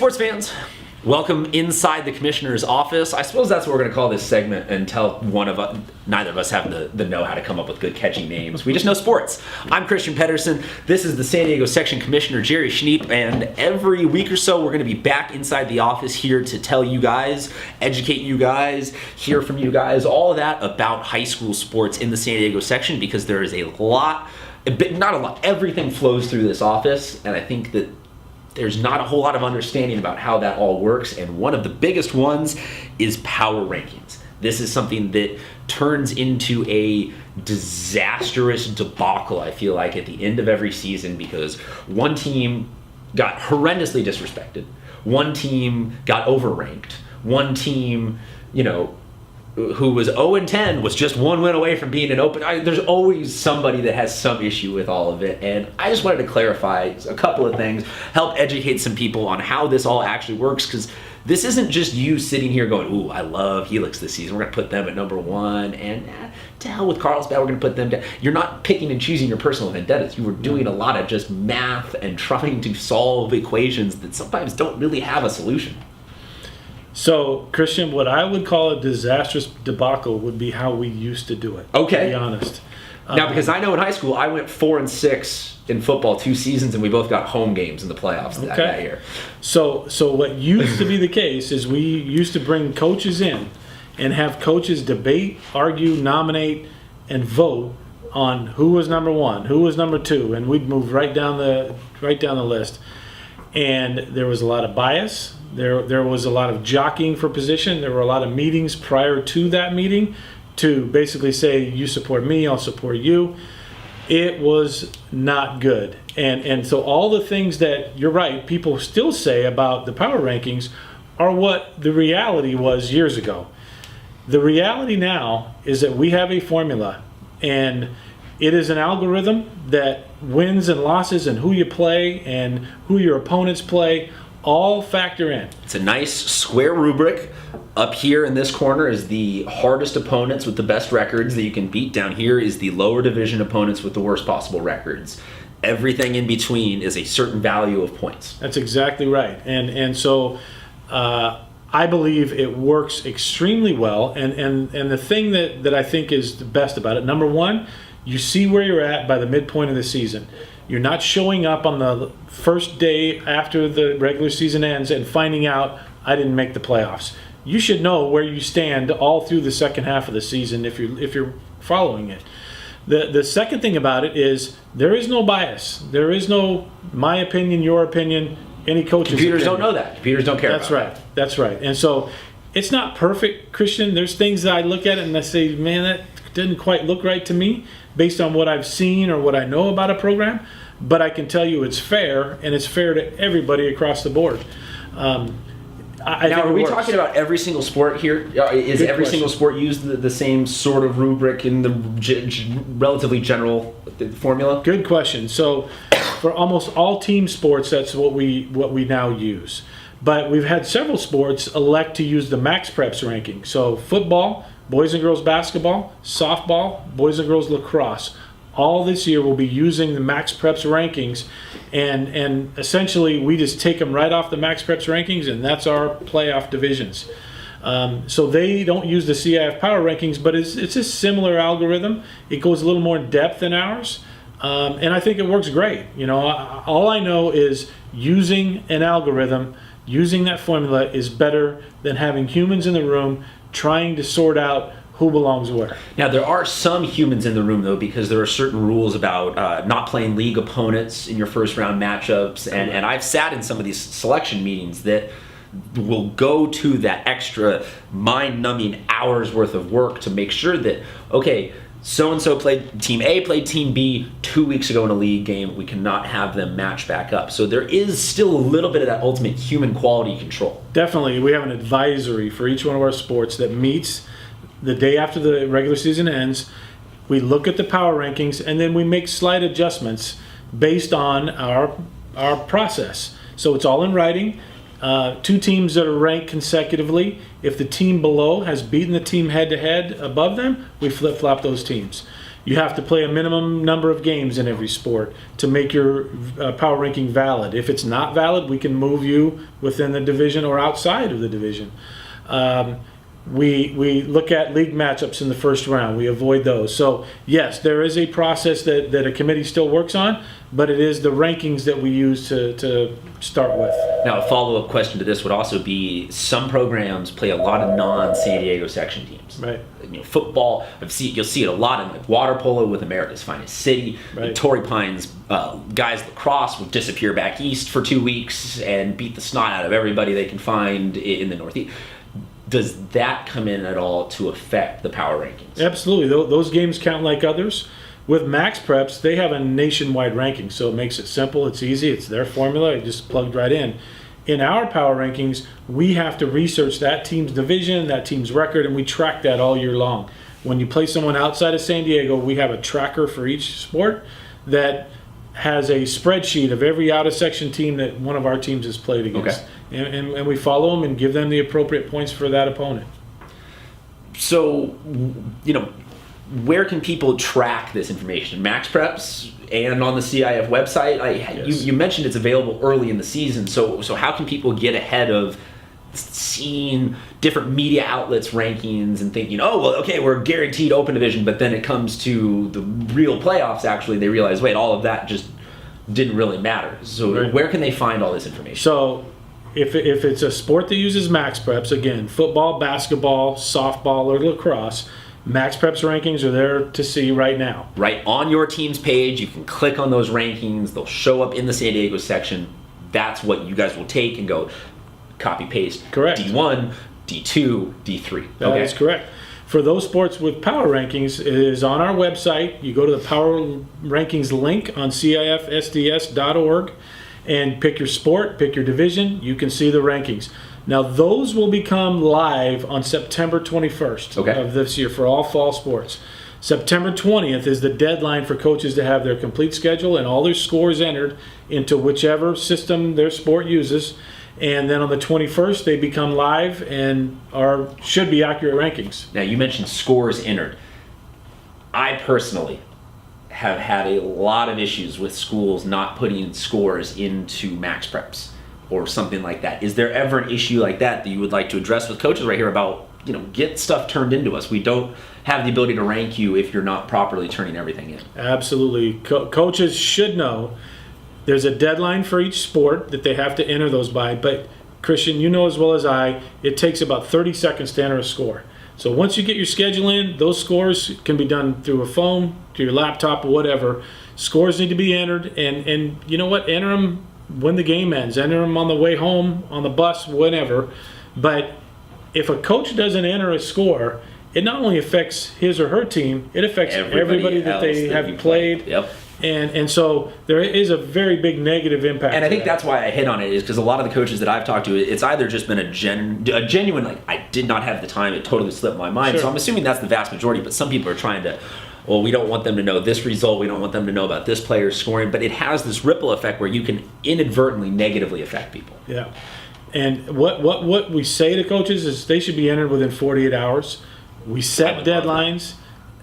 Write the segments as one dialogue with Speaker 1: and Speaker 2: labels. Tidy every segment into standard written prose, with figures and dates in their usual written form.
Speaker 1: Hey sports fans, welcome inside the commissioner's office. I suppose that's what we're going to call this segment until neither of us have the know-how to come up with good catchy names. We just know sports. I'm Christian Pedersen. This is the San Diego Section Commissioner, Jerry Schniepp, and every week or so we're going to be back inside the office here to tell you guys, educate you guys, hear from you guys, all of that about high school sports in the San Diego Section, because there is everything flows through this office, and I think that there's not a whole lot of understanding about how that all works, and one of the biggest ones is power rankings. This is something that turns into a disastrous debacle, I feel like, at the end of every season, because one team got horrendously disrespected, one team got overranked, one team, who was 0-10 was just one win away from being an open. There's always somebody that has some issue with all of it, and I just wanted to clarify a couple of things, help educate some people on how this all actually works, because this isn't just you sitting here going, ooh, I love Helix this season, we're going to put them at number one, and to hell with Carlsbad, we're going to put them down. You're not picking and choosing your personal vendettas. You were doing a lot of just math and trying to solve equations that sometimes don't really have a solution.
Speaker 2: So, Christian, what I would call a disastrous debacle would be how we used to do it.
Speaker 1: Okay.
Speaker 2: To be honest.
Speaker 1: Now, because I know in high school, I went 4-6 in football 2 seasons, and we both got home games in the playoffs that year.
Speaker 2: So what used to be the case is we used to bring coaches in and have coaches debate, argue, nominate, and vote on who was number one, who was number two, and we'd move right down the list. And there was a lot of bias. There was a lot of jockeying for position. There were a lot of meetings prior to that meeting to basically say, you support me, I'll support you. It was not good. And so all the things that, you're right, people still say about the power rankings are what the reality was years ago. The reality now is that we have a formula, and it is an algorithm that wins and losses and who you play and who your opponents play all factor in.
Speaker 1: It's a nice square rubric. Up here in this corner is the hardest opponents with the best records that you can beat. Down here is the lower division opponents with the worst possible records. Everything in between is a certain value of points.
Speaker 2: That's exactly right. And so I believe it works extremely well. And the thing that I think is the best about it, number one, you see where you're at by the midpoint of the season. You're not showing up on the first day after the regular season ends and finding out I didn't make the playoffs. You should know where you stand all through the second half of the season if you're following it. The second thing about it is there is no bias. There is no my opinion, your opinion, any coach's
Speaker 1: Computers
Speaker 2: opinion.
Speaker 1: don't know that. Computers don't care
Speaker 2: That's
Speaker 1: about
Speaker 2: right. That's right. And so it's not perfect, Christian. There's things that I look at and I say, man, that didn't quite look right to me based on what I've seen or what I know about a program. But I can tell you it's fair, and it's fair to everybody across the board.
Speaker 1: Now, are we talking about every single sport here? Is every single sport use the same sort of rubric in the relatively general formula?
Speaker 2: Good question. So for almost all team sports, that's what we now use. But we've had several sports elect to use the max preps ranking. So football, boys and girls basketball, softball, boys and girls lacrosse. All this year we'll be using the Max Preps rankings, and essentially we just take them right off the Max Preps rankings, and that's our playoff divisions. So they don't use the CIF power rankings, but it's a similar algorithm. It goes a little more in depth than ours, and I think it works great. All I know is using an algorithm, using that formula is better than having humans in the room trying to sort out who belongs where.
Speaker 1: Now, there are some humans in the room, though, because there are certain rules about not playing league opponents in your first round matchups. And I've sat in some of these selection meetings that will go to that extra mind-numbing hours worth of work to make sure that, okay, so-and-so played Team A, played Team B 2 weeks ago in a league game. We cannot have them match back up. So there is still a little bit of that ultimate human quality control.
Speaker 2: Definitely. We have an advisory for each one of our sports that meets the day after the regular season ends. We look at the power rankings, and then we make slight adjustments based on our process. So it's all in writing. 2 teams that are ranked consecutively, if the team below has beaten the team head-to-head above them, we flip-flop those teams. You have to play a minimum number of games in every sport to make your power ranking valid. If it's not valid, we can move you within the division or outside of the division. We look at league matchups in the first round. We avoid those. So yes, there is a process that a committee still works on, but it is the rankings that we use to start with.
Speaker 1: Now, a follow-up question to this would also be: some programs play a lot of non-San Diego section teams.
Speaker 2: Right.
Speaker 1: Football, you'll see it a lot in like water polo with America's Finest City.
Speaker 2: Right.
Speaker 1: Torrey Pines guys lacrosse would disappear back east for 2 weeks and beat the snot out of everybody they can find in the Northeast. Does that come in at all to affect the power rankings?
Speaker 2: Absolutely. Those games count like others. With Max Preps, they have a nationwide ranking, so it makes it simple. It's easy. It's their formula. It just plugged right in. In our power rankings, we have to research that team's division, that team's record, and we track that all year long. When you play someone outside of San Diego, we have a tracker for each sport that has a spreadsheet of every out-of-section team that one of our teams has played against. Okay. And we follow them and give them the appropriate points for that opponent.
Speaker 1: So, where can people track this information? Max Preps and on the CIF website?
Speaker 2: Yes.
Speaker 1: You mentioned it's available early in the season, so how can people get ahead of seeing different media outlets' rankings and thinking, oh, well, okay, we're guaranteed open division, but then it comes to the real playoffs, actually, they realize, wait, all of that just didn't really matter. So
Speaker 2: Right.
Speaker 1: Where can they find all this information?
Speaker 2: So if it's a sport that uses Max Preps, again, football, basketball, softball, or lacrosse, Max Preps rankings are there to see right now.
Speaker 1: Right on your team's page, you can click on those rankings. They'll show up in the San Diego section. That's what you guys will take and go copy paste.
Speaker 2: Correct.
Speaker 1: D1, D2, D3.
Speaker 2: That is correct. For those sports with power rankings, it is on our website. You go to the power rankings link on CIFSDS.org and pick your sport, pick your division. You can see the rankings. Now, those will become live on September 21st of this year for all fall sports. September 20th is the deadline for coaches to have their complete schedule and all their scores entered into whichever system their sport uses. And then on the 21st, they become live and should be accurate rankings.
Speaker 1: Now, you mentioned scores entered. I personally have had a lot of issues with schools not putting scores into Max Preps or something like that. Is there ever an issue like that you would like to address with coaches right here about, get stuff turned into us? We don't have the ability to rank you if you're not properly turning everything in.
Speaker 2: Absolutely. Coaches should know there's a deadline for each sport that they have to enter those by, but Christian, you know as well as I, it takes about 30 seconds to enter a score. So once you get your schedule in, those scores can be done through a phone, to your laptop, or whatever. Scores need to be entered, and you know what? Enter them when the game ends. Enter them on the way home, on the bus, whenever. But if a coach doesn't enter a score, it not only affects his or her team, it affects everybody that they have played.
Speaker 1: Yep.
Speaker 2: And so there is a very big negative impact.
Speaker 1: And I think that's why I hit on it, is because a lot of the coaches that I've talked to, it's either just been a genuine, like, I did not have the time, it totally slipped my mind.
Speaker 2: Sure.
Speaker 1: So I'm assuming that's the vast majority, but some people are trying to, well, we don't want them to know this result, we don't want them to know about this player's scoring, but it has this ripple effect where you can inadvertently negatively affect people.
Speaker 2: Yeah. And what we say to coaches is they should be entered within 48 hours. We set deadlines.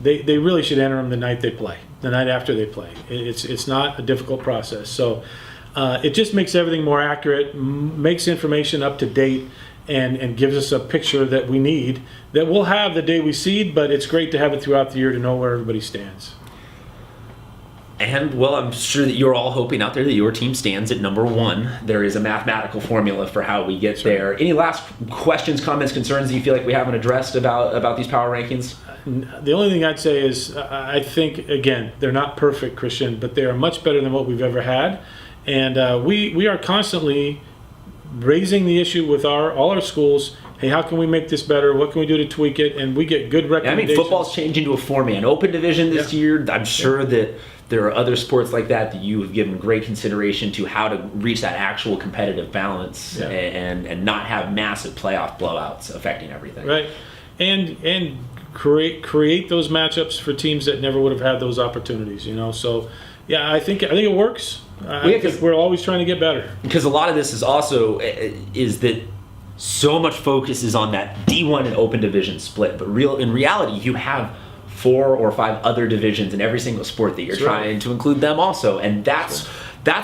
Speaker 2: They really should enter them the night they play, the night after they play. It's not a difficult process. So it just makes everything more accurate, makes information up to date, and gives us a picture that we need, that we'll have the day we seed, but it's great to have it throughout the year to know where everybody stands.
Speaker 1: And, well, I'm sure that you're all hoping out there that your team stands at number one. There is a mathematical formula for how we get there. Any last questions, comments, concerns that you feel like we haven't addressed about these power rankings?
Speaker 2: The only thing I'd say is I think, again, they're not perfect, Christian, but they are much better than what we've ever had. And we are constantly raising the issue with all our schools. Hey, how can we make this better? What can we do to tweak it? And we get good recommendations.
Speaker 1: Football's changing to a 4-man open division this year. I'm sure that there are other sports like that you have given great consideration to how to reach that actual competitive balance and not have massive playoff blowouts affecting everything.
Speaker 2: Right. And create those matchups for teams that never would have had those opportunities, So, yeah, I think it works. I think we're always trying to get better.
Speaker 1: Because a lot of this is also is that so much focus is on that D1 and open division split, but in reality, you have 4 or 5 other divisions in every single sport that you're trying to include them also. And that's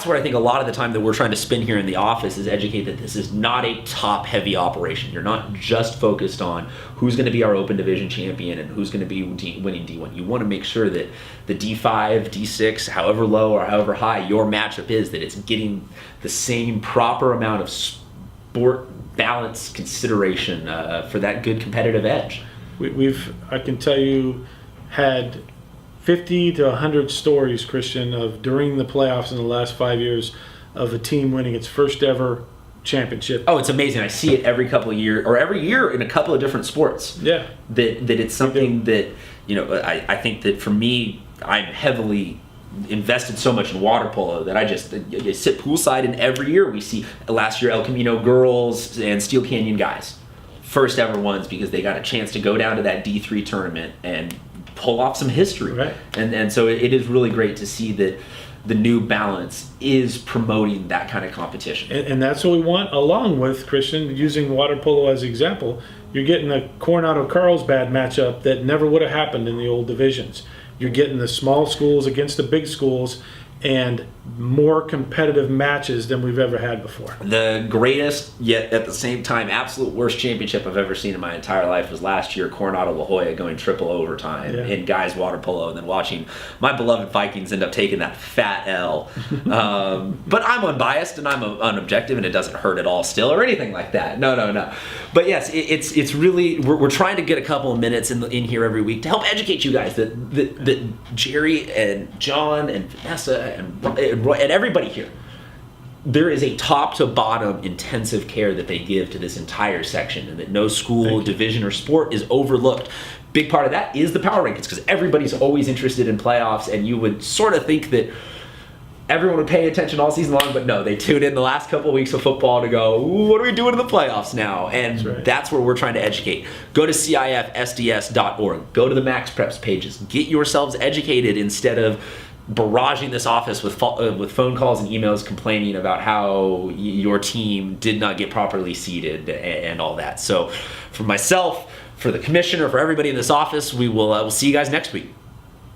Speaker 1: where I think a lot of the time that we're trying to spin here in the office is educate that this is not a top-heavy operation. You're not just focused on who's going to be our open division champion and who's going to be winning D1. You want to make sure that the D5, D6, however low or however high your matchup is, that it's getting the same proper amount of sport balance consideration for that good competitive edge.
Speaker 2: I can tell you, had 50 to 100 stories, Christian, of during the playoffs in the last 5 years of a team winning its first ever championship.
Speaker 1: Oh, it's amazing. I see it every couple of years, or every year in a couple of different sports.
Speaker 2: Yeah.
Speaker 1: That it's something that, I think that for me, I'm heavily invested so much in water polo that I sit poolside, and every year we see, last year El Camino girls and Steel Canyon guys, first ever ones, because they got a chance to go down to that D3 tournament and pull off some history.
Speaker 2: Right.
Speaker 1: And so it is really great to see that the New Balance is promoting that kind of competition.
Speaker 2: And that's what we want, along with, Christian, using water polo as an example, you're getting a Coronado-Carlsbad matchup that never would have happened in the old divisions. You're getting the small schools against the big schools, and more competitive matches than we've ever had before.
Speaker 1: The greatest, yet at the same time, absolute worst championship I've ever seen in my entire life was last year, Coronado La Jolla going triple overtime in guys water polo, and then watching my beloved Vikings end up taking that fat L. But I'm unbiased and I'm unobjective, and it doesn't hurt at all still or anything like that. No. But yes, it's really, we're trying to get a couple of minutes in here every week to help educate you guys that Jerry and John and Vanessa and everybody here, there is a top to bottom intensive care that they give to this entire section, and that no school, division, or sport is overlooked. Big part of that is the power rankings, because everybody's always interested in playoffs, and you would sort of think that everyone would pay attention all season long, but no, they tune in the last couple of weeks of football to go, what are we doing in the playoffs now? And that's where we're trying to educate. Go to CIFSDS.org. Go to the Max Preps pages. Get yourselves educated instead of barraging this office with phone calls and emails complaining about how your team did not get properly seeded and all that. So for myself, for the commissioner, for everybody in this office, we'll see you guys next week.